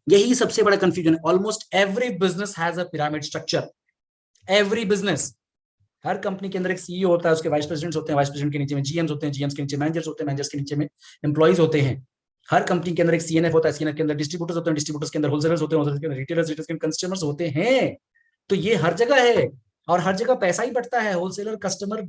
यही सबसे बड़ा कंफ्यूजन है। Almost every business has a pyramid structure, every business. हर कंपनी के अंदर एक सीईओ होता है, उसके वाइस प्रेसिडेंट्स होते हैं, वाइस प्रेसिडेंट के नीचे में जीएम्स होते हैं, जीएम्स के नीचे मैनेजर्स होते हैं, मैनेजर्स के नीचे में एम्प्लॉइज होते हैं। हर कंपनी के अंदर एक सीएनएफ होता है, सीएनएफ के अंदर डिस्ट्रीब्यूटर्स होते हैं, डिस्ट्रीब्यूटर्स के अंदर होलसेलर्स होते हैं, होलसेलर्स के अंदर रिटेलर्स, रिटेलर्स के अंदर कंज्यूमर्स होते हैं। तो ये हर जगह है, और हर जगह पैसा ही बढ़ता है। होलसेलर, कस्टमर,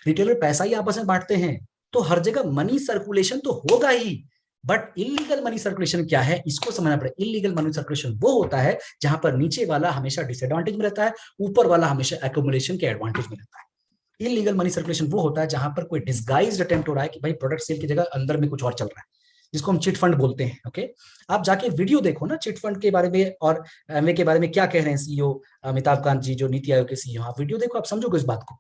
रिटेलर पैसा ही आपस में बांटते हैं, तो हर जगह मनी सर्कुलेशन तो होगा ही। बट इलीगल मनी सर्कुलेशन क्या है, इसको समझना पड़ेगा। इलीगल मनी सर्कुलेशन वो होता है जहां पर नीचे वाला हमेशा डिसएडवांटेज में रहता है, ऊपर वाला हमेशा एक्यूमुलेशन के एडवांटेज में रहता है। इलीगल मनी सर्कुलेशन वो होता है जहां पर कोई डिस्गाइज्ड अटेम्प्ट हो रहा है कि भाई प्रोडक्ट सेल की जगह अंदर में कुछ और चल रहा है, जिसको हम चिट फंड बोलते हैं। ओके, आप जाके वीडियो देखो ना चिट फंड के बारे में और एमवे के बारे में क्या कह रहे हैं सीईओ अमिताभ कांत जी, जो नीति आयोग के सीईओ। आप वीडियो देखो, आप समझोगे इस बात को।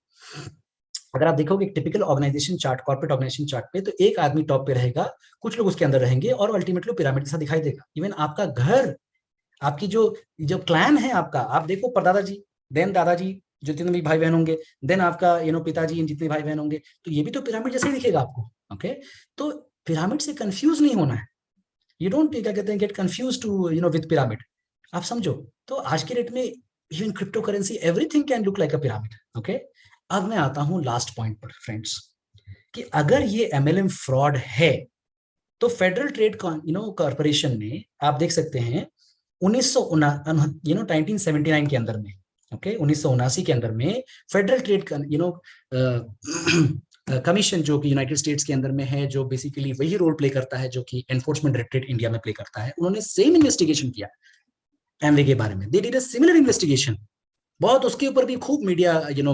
अगर आप देखोगे typical organisation chart, corporate organisation chart पे, तो एक आदमी टॉप पे रहेगा, कुछ लोग उसके अंदर रहेंगे, और अल्टीमेटली पिरामिड जैसा दिखाई देगा। इवन आपका घर, आपकी जो जो क्लैन है आपका, आप देखो परदादा जी, देन दादाजी, जो जितने भी भाई बहन होंगे, देन आपका पिताजी, इन जितने भाई बहन होंगे, तो ये भी तो पिरामिड जैसे ही दिखेगा आपको। ओके, तो पिरामिड से कंफ्यूज नहीं होना है। यू डोंट क्या कहते हैं get confuse to with pyramid, आप समझो। तो आज के डेट में even crypto currency, everything can look like a pyramid. Okay, अब मैं आता हूं लास्ट पॉइंट पर फ्रेंड्स, कि अगर ये एमएलएम फ्रॉड है, तो फेडरल ट्रेड कॉर्पोरेशन ने, आप देख सकते हैं 1979 के अंदर में, ओके 1979 के अंदर में फेडरल ट्रेड कमीशन जो कि यूनाइटेड स्टेट्स के अंदर में है, जो बेसिकली वही रोल प्ले करता है जो कि एनफोर्समेंट डायरेक्टरेट इंडिया में प्ले करता है, उन्होंने सेम इन्वेस्टिगेशन किया एमवे के बारे में। They did a similar investigation. बहुत उसके ऊपर भी खूब मीडिया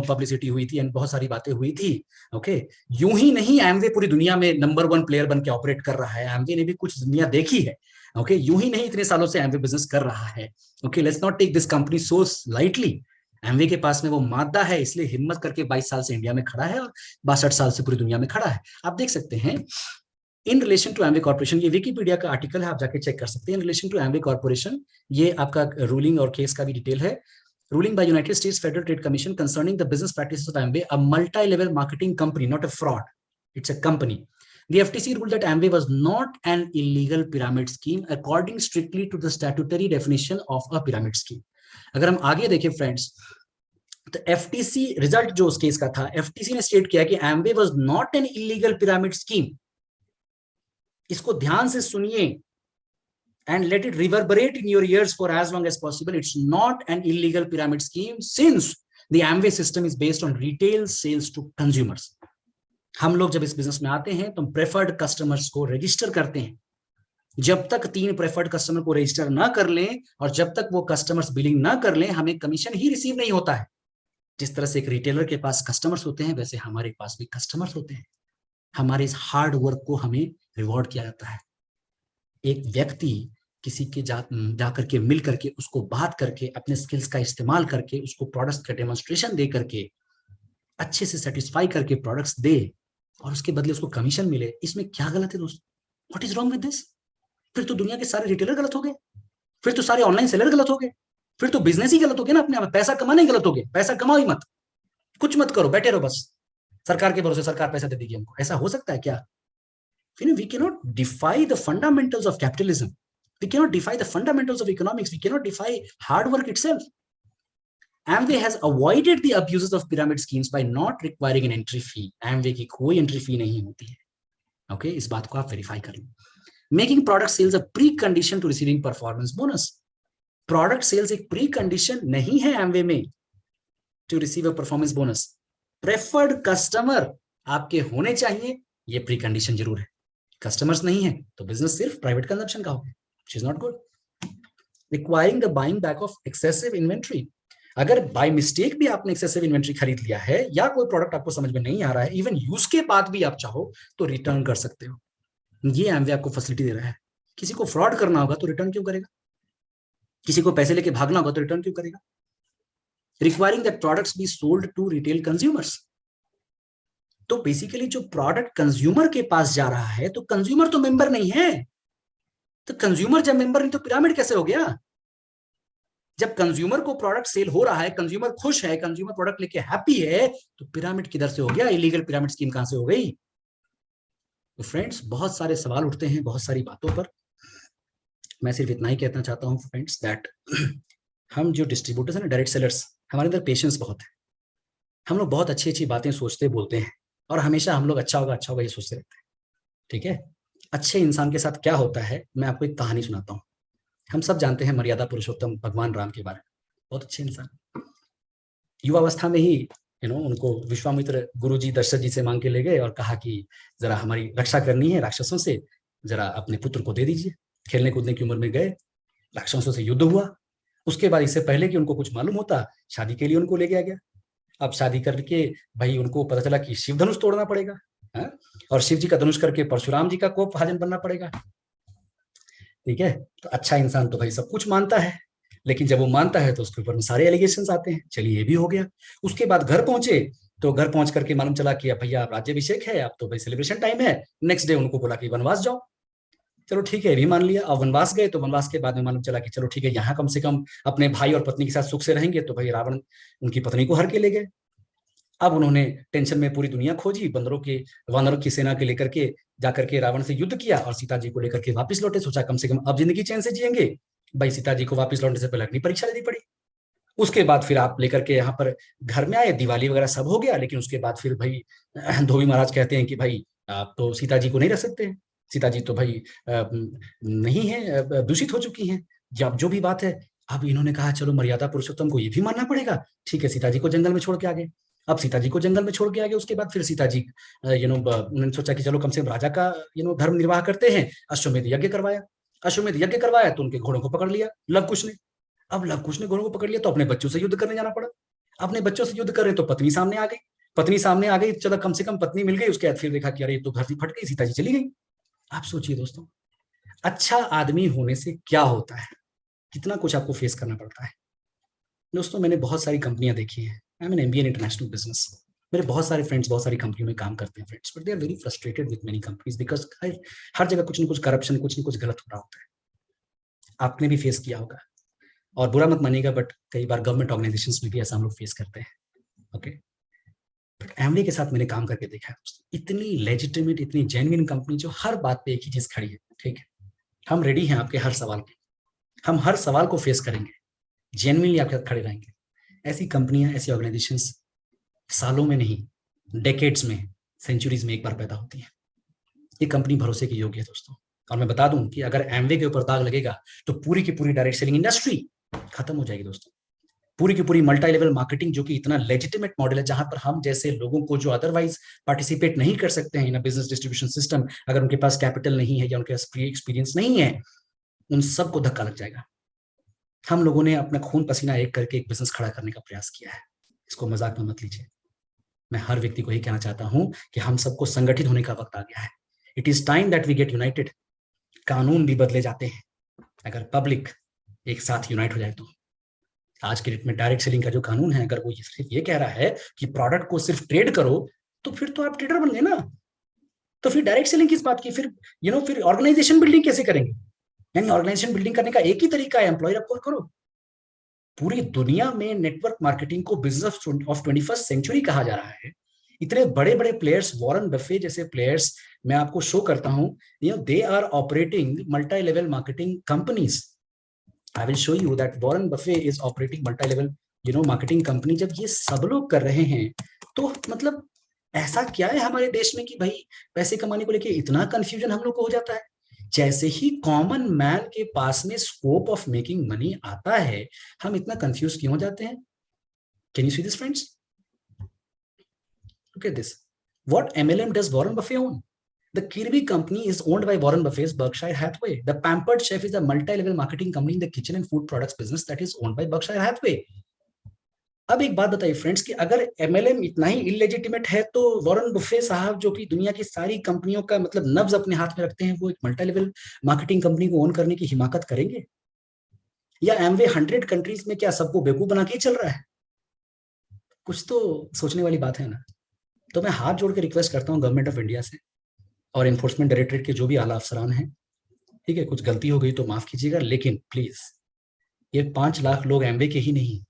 पब्लिसिटी हुई थी एंड बहुत सारी बातें हुई थी। ओके, यूं ही नहीं एमवे पूरी दुनिया में नंबर 1 प्लेयर बन के ऑपरेट कर रहा है, एमवे ने भी कुछ दुनिया देखी है। ओके, यूं ही नहीं इतने सालों से एमवे बिजनेस कर रहा है। Okay, let's not take this company so lightly. Amway के पास में वो मादा है, इसलिए हिम्मत करके 22 साल से इंडिया में खड़ा है और 62 साल से पूरी दुनिया में खड़ा है। आप देख सकते हैं in relation to Amway corporation, ये विकीपीडिया का आर्टिकल है, आप जाके चेक कर सकते हैं। In relation to Amway corporation, ये आपका रूलिंग और केस का भी डिटेल है। Ruling by United States Federal Trade Commission concerning the business practices of Amway, a multi-level marketing company, not a fraud. It's a company. The FTC ruled that Amway was not an illegal pyramid scheme according strictly to the statutory definition of a pyramid scheme. अगर हम आगे देखें friends, तो FTC result जो उस case का था, FTC ने स्टेट किया कि Amway was not an illegal pyramid scheme. इसको ध्यान से सुनिए and let it reverberate in your ears for as long as possible. It's not an illegal pyramid scheme since the Amway system is based on retail sales to consumers. हम लोग जब इस business में आते हैं तो हम प्रेफर्ड कस्टमर्स को रजिस्टर करते हैं। जब तक 3 प्रेफर्ड कस्टमर को रजिस्टर ना कर लें और जब तक वो कस्टमर्स बिलिंग ना कर लें, हमें कमीशन ही रिसीव नहीं होता है। जिस तरह से एक रिटेलर के पास कस्टमर्स होते हैं, वैसे हमारे पास भी कस्टमर्स होते हैं। हमारे इस हार्ड वर्क को हमें रिवॉर्ड किया जाता है। एक व्यक्ति किसी के जाकर के मिल करके, उसको बात करके, अपने स्किल्स का इस्तेमाल करके, उसको प्रोडक्ट्स का डेमोन्स्ट्रेशन दे करके, अच्छे से सेटिस्फाई करके प्रोडक्ट्स दे और उसके बदले उसको कमीशन मिले, इसमें क्या गलत है दोस्त? What is wrong with this? फिर तो दुनिया के सारे रिटेलर गलत हो गए, फिर तो सारे ऑनलाइन सेलर गलत हो गए, फिर तो बिजनेस ही गलत हो गया ना अपने आप। पैसा कमाना ही गलत हो गया। पैसा कमाओ ही मत, कुछ मत करो, बैठे रहो बस। सरकार के भरोसे सरकार पैसा दे देगी हमको, ऐसा हो सकता है क्या? We cannot defy the fundamentals of capitalism. We cannot defy the fundamentals of economics. We cannot defy hard work itself. Amway has avoided the abuses of pyramid schemes by not requiring an entry fee. Amway की कोई entry fee नहीं होती है. Okay, इस बात को आप verify कर लें. Making product sales a precondition to receiving performance bonus. Product sales एक precondition नहीं है Amway में to receive a performance bonus. Preferred customer आपके होने चाहिए, ये precondition जरूर है. कस्टमर्स नहीं है तो बिजनेस सिर्फ प्राइवेट कंजम्पशन का होगा, which is not good. Requiring the buying back of excessive inventory. अगर बाय मिस्टेक भी आपने एक्सेसिव इन्वेंट्री खरीद लिया है या कोई प्रोडक्ट आपको समझ में नहीं आ रहा है, इवन यूज के बाद भी आप चाहो तो रिटर्न कर सकते हो. ये एमवे आपको फैसिलिटी दे रहा है. किसी को फ्रॉड करना होगा तो रिटर्न क्यों करेगा? किसी को पैसे लेके भागना होगा तो रिटर्न क्यों करेगा? Requiring that products be sold to retail consumers. तो बेसिकली जो प्रोडक्ट कंज्यूमर के पास जा रहा है, तो कंज्यूमर तो मेंबर नहीं है. तो कंज्यूमर जब मेंबर नहीं तो पिरामिड कैसे हो गया? जब कंज्यूमर को प्रोडक्ट सेल हो रहा है, कंज्यूमर खुश है, कंज्यूमर प्रोडक्ट लेके हैप्पी है, तो पिरामिड किधर से हो गया? इलीगल पिरामिड स्कीम कहां से हो गई? तो फ्रेंड्स, बहुत सारे सवाल उठते हैं बहुत सारी बातों पर. मैं सिर्फ इतना ही कहना चाहता हूं फ्रेंड्स दैट हम जो डिस्ट्रीब्यूटर्स हैं ना, डायरेक्ट सेलर्स, हमारे अंदर पेशेंस बहुत है. हम लोग बहुत अच्छी अच्छी बातें सोचते बोलते हैं और हमेशा हम लोग अच्छा होगा ये सोचते रहते हैं. ठीक है, अच्छे इंसान के साथ क्या होता है, मैं आपको एक कहानी सुनाता हूँ. हम सब जानते हैं मर्यादा पुरुषोत्तम भगवान राम के बारे में. बहुत अच्छे इंसान, युवावस्था में ही उनको विश्वामित्र गुरुजी दशरथ जी से मांग के ले गए और कहा कि जरा हमारी रक्षा करनी है राक्षसों से, जरा अपने पुत्र को दे दीजिए. खेलने कूदने की उम्र में गए, राक्षसों से युद्ध हुआ. उसके बाद इससे पहले कि उनको कुछ मालूम होता, शादी के लिए उनको ले गया. अब शादी करके भाई उनको पता चला कि शिव धनुष तोड़ना पड़ेगा, है? और शिव जी का धनुष करके परशुराम जी का कोप भाजन बनना पड़ेगा. ठीक है, तो अच्छा इंसान तो भाई सब कुछ मानता है, लेकिन जब वो मानता है तो उसके ऊपर में सारे एलिगेशंस आते हैं. चलिए ये भी हो गया. उसके बाद घर पहुंचे तो घर पहुंच करके मालूम चला कि अब भैया राज्याभिषेक है, अब तो भाई सेलिब्रेशन टाइम है. नेक्स्ट डे उनको बोला कि वनवास जाओ. चलो ठीक है, ये भी मान लिया. अब वनवास गए तो वनवास के बाद में मालूम चला कि चलो ठीक है, यहाँ कम से कम अपने भाई और पत्नी के साथ सुख से रहेंगे. तो भाई रावण उनकी पत्नी को हर के ले गए. अब उन्होंने टेंशन में पूरी दुनिया खोजी, वानरों की सेना के लेकर के जाकर के रावण से युद्ध किया और सीता जी को लेकर के वापस लौटे. सोचा कम से कम अब जिंदगी चैन से जिएंगे. भाई सीता जी को वापस लौटने से पहले अग्नि परीक्षा देनी पड़ी. उसके बाद फिर आप लेकर के यहाँ पर घर में आए, दिवाली वगैरह सब हो गया. लेकिन उसके बाद फिर भाई धोबी महाराज कहते हैं कि भाई आप तो सीता जी को नहीं रख सकते, सीता जी तो भाई नहीं है, दूषित हो चुकी हैं. जब जो भी बात है, अब इन्होंने कहा चलो मर्यादा पुरुषोत्तम को ये भी मानना पड़ेगा. ठीक है, सीता जी को जंगल में छोड़ के आ गए. अब सीता जी को जंगल में छोड़ के आ गए. उसके बाद फिर सीता जी उन्होंने सोचा कि चलो कम से कम राजा का धर्म निर्वाह करते हैं. अश्वमेध यज्ञ करवाया. अश्वमेध यज्ञ करवाया तो उनके घोड़ों को पकड़ लिया लव कुश ने. अब लव कुश ने घोड़ों को पकड़ लिया तो अपने बच्चों से युद्ध करने जाना पड़ा. अपने बच्चों से युद्ध कर रहे तो पत्नी सामने आ गई. पत्नी सामने आ गई, चलो कम से कम पत्नी मिल गई. उसके बाद फिर देखा कि अरे तो धरती फट गई, सीता जी चली गई. आप सोचिए दोस्तों, अच्छा आदमी होने से क्या होता है, कितना कुछ आपको फेस करना पड़ता है. दोस्तों, मैंने बहुत सारी कंपनियां देखी हैं. I am an MBA in international business. मेरे बहुत सारे फ्रेंड्स बहुत सारी कंपनियों में काम करते हैं friends, but they are very frustrated with many companies because हर जगह कुछ न कुछ करप्शन, कुछ न कुछ गलत हो रहा होता है. आपने भी फेस किया होगा, और बुरा मत मानिएगा बट कई बार गवर्नमेंट ऑर्गेनाइजेशंस में भी ऐसा हम लोग फेस करते हैं. ओके, बट एमवे के साथ मैंने काम करके देखा है दोस्तों, इतनी लेजिटिमेट, इतनी जेन्युइन कंपनी जो हर बात पे एक ही चीज खड़ी है. ठीक है, हम रेडी हैं आपके हर सवाल पे, हम हर सवाल को फेस करेंगे, जेन्युइनली आपके साथ खड़े रहेंगे. ऐसी कंपनियां, ऐसी ऑर्गेनाइजेशंस सालों में नहीं, डेकेड्स में, सेंचुरीज में एक बार पैदा होती है. ये कंपनी भरोसे के योग्य है दोस्तों. और मैं बता दूं कि अगर एमवे के ऊपर दाग लगेगा तो पूरी की पूरी डायरेक्ट सेलिंग इंडस्ट्री खत्म हो जाएगी दोस्तों. पूरी की पूरी मल्टी लेवल मार्केटिंग, जो कि इतना लेजिटिमेट मॉडल है, जहां पर हम जैसे लोगों को जो अदरवाइज पार्टिसिपेट नहीं कर सकते हैं इन बिजनेस डिस्ट्रीब्यूशन सिस्टम, अगर उनके पास कैपिटल नहीं है या उनके पास प्री एक्सपीरियंस नहीं है, उन सबको धक्का लग जाएगा. हम लोगों ने अपना खून पसीना एक करके एक बिजनेस खड़ा करने का प्रयास किया है. इसको मजाक में मत लीजिए. मैं हर व्यक्ति को यही कहना चाहता हूं कि हम सबको संगठित होने का वक्त आ गया है. It is time that we get united. कानून भी बदले जाते हैं अगर पब्लिक एक साथ यूनाइट हो जाए तो. आज के डेट में डायरेक्ट सेलिंग का जो कानून है, अगर वो सिर्फ ये कह रहा है कि प्रोडक्ट को सिर्फ ट्रेड करो, तो फिर तो आप ट्रेडर बन गए ना. तो फिर डायरेक्ट सेलिंग किस बात की? फिर ऑर्गेनाइजेशन बिल्डिंग कैसे करेंगे? यानी ऑर्गेनाइजेशन बिल्डिंग करने का एक ही तरीका है, एम्प्लॉय अप्रोच करो. पूरी दुनिया में नेटवर्क मार्केटिंग को बिजनेस ऑफ 21st सेंचुरी कहा जा रहा है. इतने बड़े बड़े प्लेयर्स, वॉरेन बफे जैसे प्लेयर्स, मैं आपको शो करता हूं, they are operating multi level marketing companies. I will show you that Warren Buffett is operating multi level marketing company. जब ये सब लोग कर रहे हैं तो मतलब ऐसा क्या है हमारे देश में कि भाई पैसे कमाने को लेके इतना कंफ्यूजन हम लोग को हो जाता है. जैसे ही कॉमन मैन के पास में स्कोप ऑफ मेकिंग मनी आता है, हम इतना कंफ्यूज क्यों हो जाते हैं? Can you see this friends? Look at this. What MLM does Warren Buffett own? The Kirby company is owned by Warren Buffett's Berkshire Hathaway. The Pampered Chef is a multi-level marketing company in the kitchen and food products business that is owned by Berkshire Hathaway. अब एक बात बताइए friends कि अगर MLM इतना ही illegitimate है तो Warren Buffett साहब जो कि दुनिया की सारी कंपनियों का मतलब नब्ज अपने हाथ में रखते हैं, वो एक मल्टी लेवल मार्केटिंग कंपनी को ओन करने की हिमाकत करेंगे? या एमवे 100 कंट्रीज में क्या सबको बेवकूफ बना के ही चल रहा है? कुछ तो सोचने वाली बात है ना. तो मैं हाथ जोड़ के रिक्वेस्ट करता हूँ गवर्नमेंट ऑफ इंडिया से और एनफोर्समेंट डायरेक्टरेट के जो भी आला अफसरान हैं, ठीक है, कुछ गलती हो गई तो माफ कीजिएगा, लेकिन प्लीज ये 5 लाख लोग एमवे के ही नहीं,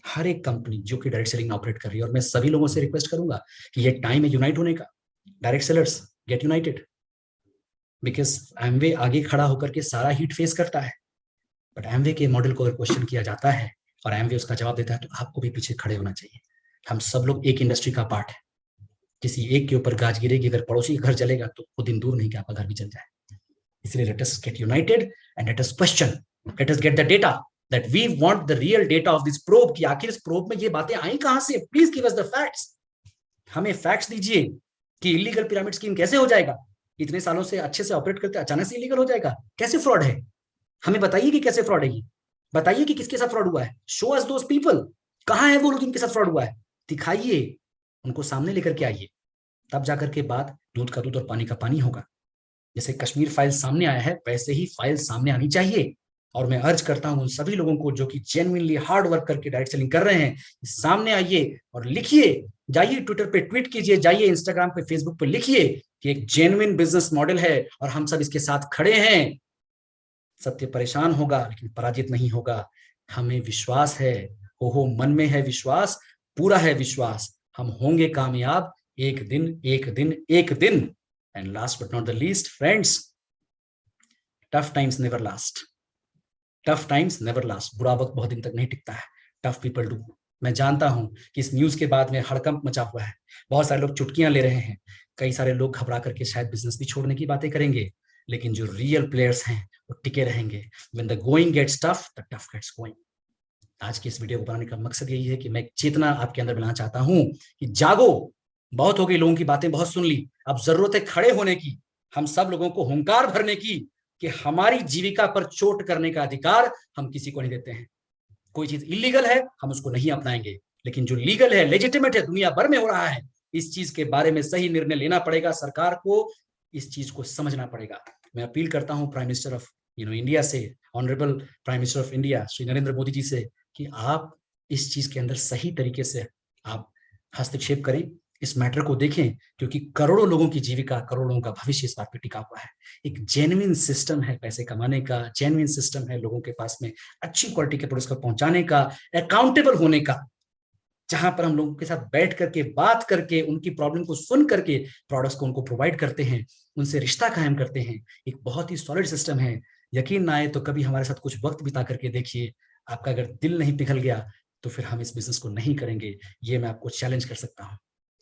हर एक कंपनी जो कि डायरेक्ट सेलिंग ऑपरेट कर रही है, और मैं सभी लोगों से रिक्वेस्ट करूंगा कि ये टाइम है यूनाइट होने का. Direct sellers get united, because Amway आगे खड़ा होकर के सारा हीट फेस करता है, बट एमवे के मॉडल को अगर क्वेश्चन किया जाता है और एमवे उसका जवाब देता है तो आपको भी पीछे खड़े होना चाहिए. हम सब लोग एक इंडस्ट्री का पार्ट है. किसी एक के ऊपर गाज गिरेगी, अगर पड़ोसी का घर जलेगा तो वो दिन दूर नहीं कि आपका घर भी जल जाए. इसलिए let us get united and let us question, let us get the data that we want the real data of this probe, कि आखिर इस प्रोब में ये बातें आई कहां से. Please give us the facts. हमें फैक्ट्स दीजिए कि इलीगल पिरामिड स्कीम कैसे हो जाएगा. इतने सालों से अच्छे से ऑपरेट करते अचानक से इलीगल हो जाएगा? कैसे फ्रॉड है? हमें बताइए कि कैसे फ्रॉड है ये. बताइए कि किसके साथ फ्रॉड हुआ है. Show us those people. कहां है वो लोग जिनके साथ फ्रॉड हुआ है? दिखाइए, उनको सामने लेकर के आइए, तब जाकर के बात दूध का दूध और पानी का पानी होगा. जैसे कश्मीर फाइल सामने आया है वैसे ही फाइल सामने आनी चाहिए. और मैं अर्ज करता हूं उन सभी लोगों को जो कि जेन्युइनली हार्ड वर्क करके डायरेक्ट सेलिंग कर रहे हैं, सामने आइए और लिखिए. जाइए ट्विटर पे ट्वीट कीजिए, जाइए इंस्टाग्राम पे फेसबुक पे लिखिए कि एक जेन्युइन बिजनेस मॉडल है और हम सब इसके साथ खड़े हैं. सत्य परेशान होगा लेकिन पराजित नहीं होगा. हमें विश्वास है, हो मन में है विश्वास, पूरा है विश्वास. हम होंगे कामयाब एक दिन, एक दिन, एक दिन. And last but not the least, friends, tough times never last. Tough times never last. बुरा वक्त बहुत दिन तक नहीं टिकता है. Tough people do. मैं जानता हूं कि इस न्यूज के बाद में हड़कंप मचा हुआ है. बहुत सारे लोग चुटकियां ले रहे हैं, कई सारे लोग घबरा करके शायद बिजनेस भी छोड़ने की बातें करेंगे, लेकिन जो रियल प्लेयर्स हैं वो टिके रहेंगे. When the going gets tough, the tough gets going. आज की इस वीडियो को बनाने का मकसद यही है कि मैं चेतना आपके अंदर बनाना चाहता हूं कि जागो. बहुत हो गई, लोगों की बातें बहुत सुन ली, अब जरूरत है खड़े होने की. हम सब लोगों को हुंकार भरने की कि हमारी जीविका पर चोट करने का अधिकार हम किसी को नहीं देते हैं. कोई चीज इलीगल है हम उसको नहीं अपनाएंगे, लेकिन जो लीगल है, लेजिटिमेट है, दुनिया भर में हो रहा है, इस चीज के बारे में सही निर्णय लेना पड़ेगा. सरकार को इस चीज को समझना पड़ेगा. मैं अपील करता हूं प्राइम मिनिस्टर ऑफ इंडिया से, honourable prime minister of India Shri Narendra Modi ji से, कि आप इस चीज के अंदर सही तरीके से आप हस्तक्षेप करें, इस मैटर को देखें, क्योंकि करोड़ों लोगों की जीविका, करोड़ों लोगों का भविष्य इस बात पे टिका हुआ है. एक जेन्युइन सिस्टम है पैसे कमाने का, जेन्युइन सिस्टम है लोगों के पास में अच्छी क्वालिटी के प्रोडक्ट्स को पहुंचाने का, अकाउंटेबल होने का, जहां पर हम लोगों के साथ बैठ करके बात करके उनकी प्रॉब्लम को सुन करके प्रोडक्ट्स को उनको प्रोवाइड करते हैं, उनसे रिश्ता कायम करते हैं. एक बहुत ही सॉलिड सिस्टम है. यकीन ना आए तो कभी हमारे साथ कुछ वक्त बिता करके देखिए. आपका अगर दिल नहीं पिघल गया तो फिर हम इस बिजनेस को नहीं करेंगे. ये मैं आपको चैलेंज कर सकता हूँ.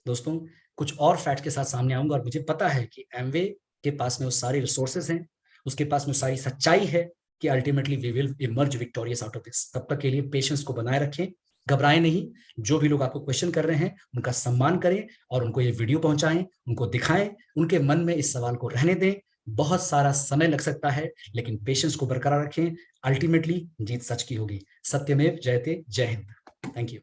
दोस्तों, कुछ और फैक्ट के साथ सामने आऊंगा और मुझे पता है कि एमवे के पास में वो सारी रिसोर्सेज हैं, उसके पास में सारी सच्चाई है कि ultimately we will emerge victorious out of this. तब तक के लिए पेशेंस को बनाए रखें, घबराएं नहीं. जो भी लोग आपको क्वेश्चन कर रहे हैं उनका सम्मान करें और उनको ये वीडियो पहुंचाएं, उनको दिखाएं, उनके मन में इस सवाल को रहने दें. बहुत सारा समय लग सकता है लेकिन पेशेंस को बरकरार रखें. अल्टीमेटली जीत सच की होगी. सत्यमेव जयते. जय हिंद. Thank you.